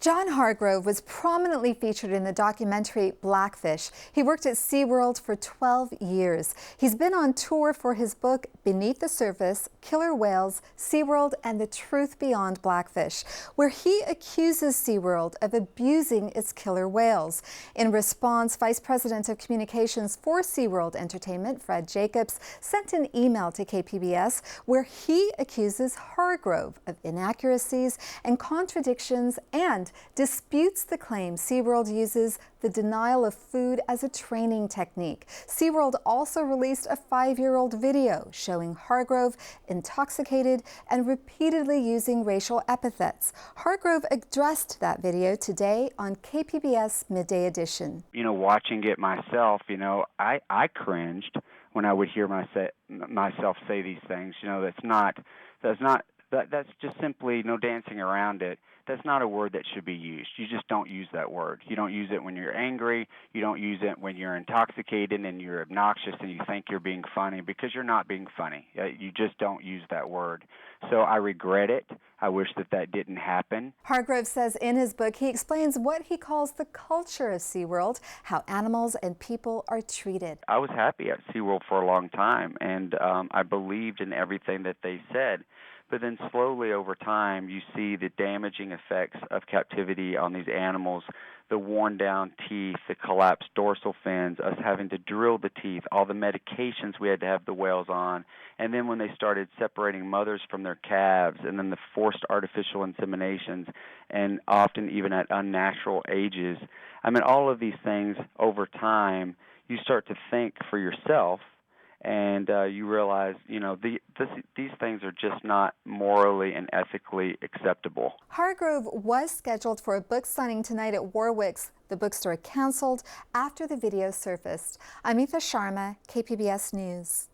John Hargrove was prominently featured in the documentary Blackfish. He worked at SeaWorld for 12 years. He's been on tour for his book Beneath the Surface, Killer Whales, SeaWorld and the Truth Beyond Blackfish, where he accuses SeaWorld of abusing its killer whales. In response, Vice President of Communications for SeaWorld Entertainment, Fred Jacobs, sent an email to KPBS where he accuses Hargrove of inaccuracies and contradictions and disputes the claim SeaWorld uses the denial of food as a training technique. SeaWorld also released a 5-year-old video showing Hargrove intoxicated and repeatedly using racial epithets. Hargrove addressed that video today on KPBS Midday Edition. Watching it myself, I cringed when I would hear myself say these things. That's just simply no dancing around it. That's not a word that should be used. You just don't use that word. You don't use it when you're angry. You don't use it when you're intoxicated and you're obnoxious and you think you're being funny, because you're not being funny. You just don't use that word. So I regret it. I wish that didn't happen. Hargrove says in his book he explains what he calls the culture of SeaWorld, how animals and people are treated. I was happy at SeaWorld for a long time, and I believed in everything that they said. But then slowly over time, you see the damaging effects of captivity on these animals, the worn down teeth, the collapsed dorsal fins, us having to drill the teeth, all the medications we had to have the whales on. And then when they started separating mothers from their calves, and then the forced artificial inseminations, and often even at unnatural ages. All of these things over time, you start to think for yourself. And you realize, these things are just not morally and ethically acceptable. Hargrove was scheduled for a book signing tonight at Warwick's. The bookstore canceled after the video surfaced. I'm Aoife Sharma, KPBS News.